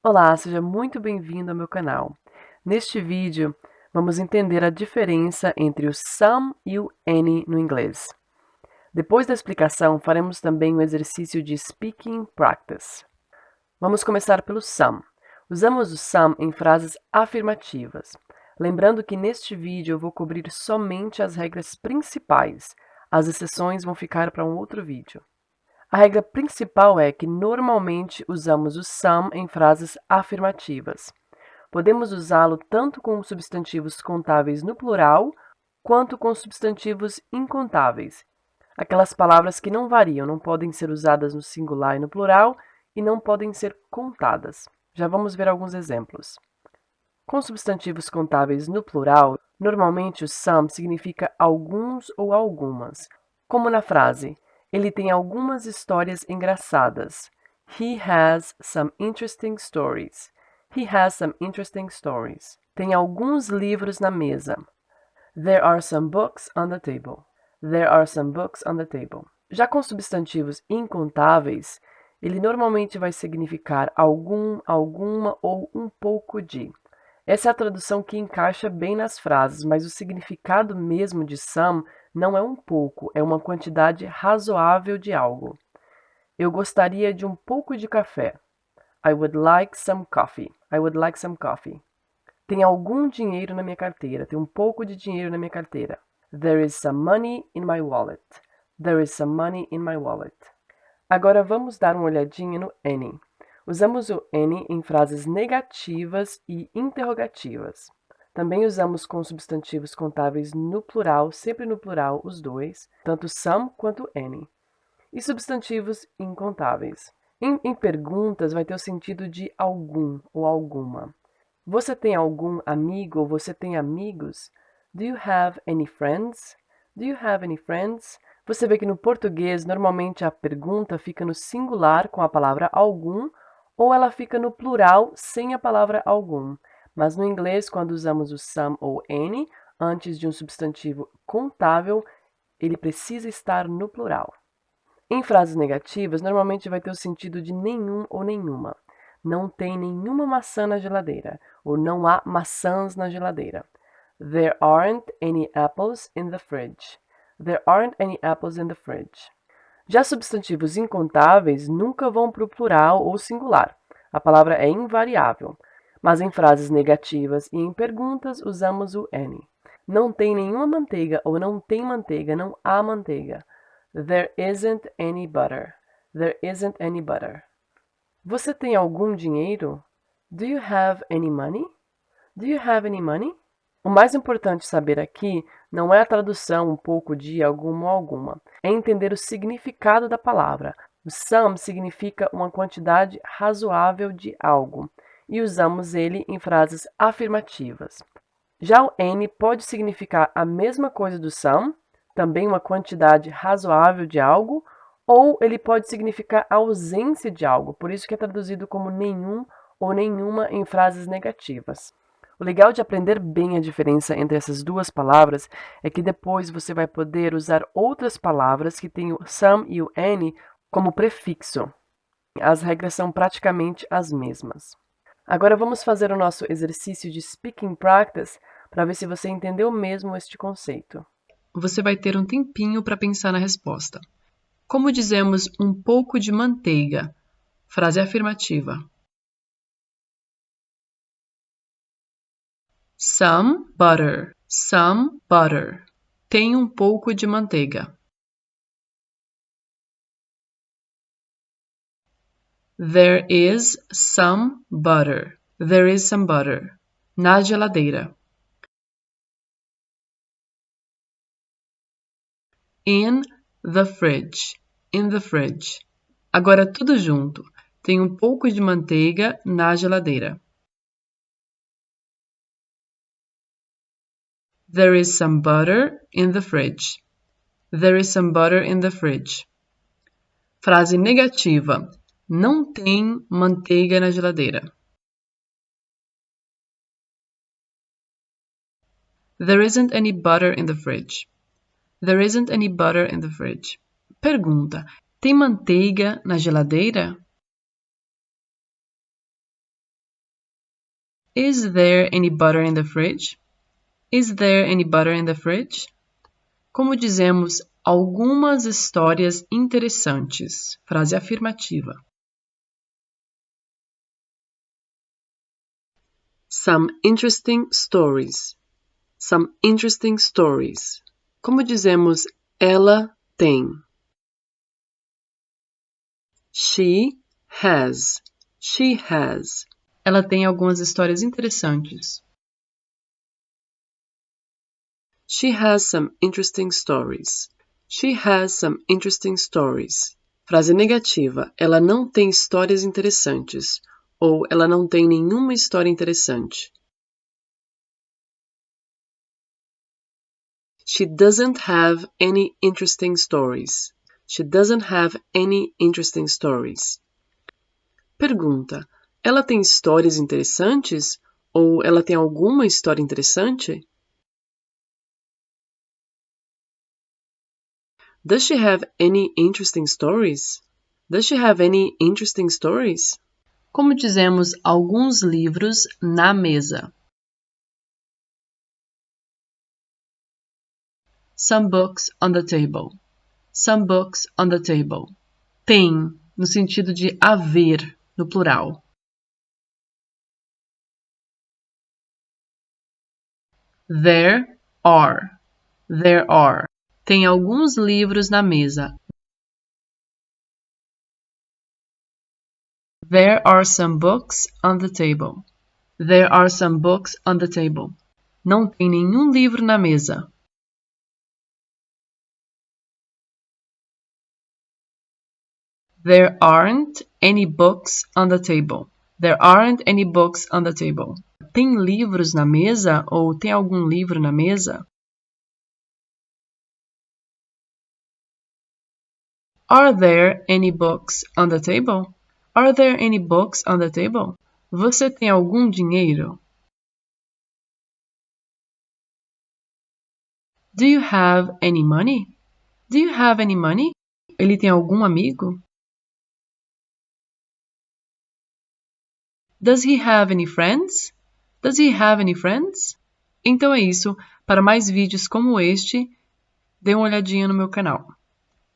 Olá, seja muito bem-vindo ao meu canal. Neste vídeo, vamos entender a diferença entre o some e o any no inglês. Depois da explicação, faremos também um exercício de speaking practice. Vamos começar pelo some. Usamos o some em frases afirmativas. Lembrando que neste vídeo eu vou cobrir somente as regras principais. As exceções vão ficar para um outro vídeo. A regra principal é que normalmente usamos o some em frases afirmativas. Podemos usá-lo tanto com substantivos contáveis no plural, quanto com substantivos incontáveis. Aquelas palavras que não variam, não podem ser usadas no singular e no plural e não podem ser contadas. Já vamos ver alguns exemplos. Com substantivos contáveis no plural, normalmente o some significa alguns ou algumas, como na frase: ele tem algumas histórias engraçadas. He has some interesting stories. He has some interesting stories. Tem alguns livros na mesa. There are some books on the table. There are some books on the table. Já com substantivos incontáveis, ele normalmente vai significar algum, alguma ou um pouco de. Essa é a tradução que encaixa bem nas frases, mas o significado mesmo de some não é um pouco, é uma quantidade razoável de algo. Eu gostaria de um pouco de café. I would like some coffee. I would like some coffee. Tem algum dinheiro na minha carteira. Tem um pouco de dinheiro na minha carteira. There is some money in my wallet. There is some money in my wallet. Agora vamos dar uma olhadinha no any. Usamos o any em frases negativas e interrogativas. Também usamos com substantivos contáveis no plural, sempre no plural, os dois, tanto some quanto any. E substantivos incontáveis. Em perguntas, vai ter o sentido de algum ou alguma. Você tem algum amigo ou você tem amigos? Do you have any friends? Do you have any friends? Você vê que no português, normalmente a pergunta fica no singular com a palavra algum, ou ela fica no plural sem a palavra algum. Mas no inglês, quando usamos o some ou any, antes de um substantivo contável, ele precisa estar no plural. Em frases negativas, normalmente vai ter o sentido de nenhum ou nenhuma. Não tem nenhuma maçã na geladeira, ou não há maçãs na geladeira. There aren't any apples in the fridge. There aren't any apples in the fridge. Já substantivos incontáveis nunca vão para o plural ou singular. A palavra é invariável. Mas em frases negativas e em perguntas usamos o any. Não tem nenhuma manteiga ou não tem manteiga, não há manteiga. There isn't any butter. There isn't any butter. Você tem algum dinheiro? Do you have any money? Do you have any money? O mais importante saber aqui não é a tradução um pouco de alguma ou alguma, é entender o significado da palavra. O some significa uma quantidade razoável de algo, e usamos ele em frases afirmativas. Já o any pode significar a mesma coisa do some, também uma quantidade razoável de algo, ou ele pode significar a ausência de algo, por isso que é traduzido como nenhum ou nenhuma em frases negativas. O legal de aprender bem a diferença entre essas duas palavras é que depois você vai poder usar outras palavras que têm o some e o any como prefixo. As regras são praticamente as mesmas. Agora vamos fazer o nosso exercício de speaking practice para ver se você entendeu mesmo este conceito. Você vai ter um tempinho para pensar na resposta. Como dizemos um pouco de manteiga? Frase afirmativa. Some butter. Some butter. Tem um pouco de manteiga. There is some butter. There is some butter. Na geladeira. In the fridge. In the fridge. Agora tudo junto. Tem um pouco de manteiga na geladeira. There is some butter in the fridge. There is some butter in the fridge. Frase negativa. Não tem manteiga na geladeira. There isn't any butter in the fridge. There isn't any butter in the fridge. Pergunta. Tem manteiga na geladeira? Is there any butter in the fridge? Is there any butter in the fridge? Como dizemos algumas histórias interessantes? Frase afirmativa. Some interesting stories. Some interesting stories. Como dizemos ela tem? She has. She has. Ela tem algumas histórias interessantes. She has some interesting stories. She has some interesting stories. Frase negativa. Ela não tem histórias interessantes. Ou ela não tem nenhuma história interessante. She doesn't have any interesting stories. She doesn't have any interesting stories. Pergunta. Ela tem histórias interessantes? Ou ela tem alguma história interessante? Does she have any interesting stories? Does she have any interesting stories? Como dizemos alguns livros na mesa? Some books on the table. Some books on the table. Tem, no sentido de haver, no plural. There are. There are. Tem alguns livros na mesa. There are some books on the table. There are some books on the table. Não tem nenhum livro na mesa. There aren't any books on the table. There aren't any books on the table. Tem livros na mesa ou tem algum livro na mesa? Are there any books on the table? Are there any books on the table? Você tem algum dinheiro? Do you have any money? Do you have any money? Ele tem algum amigo? Does he have any friends? Does he have any friends? Então é isso. Para mais vídeos como este, dê uma olhadinha no meu canal.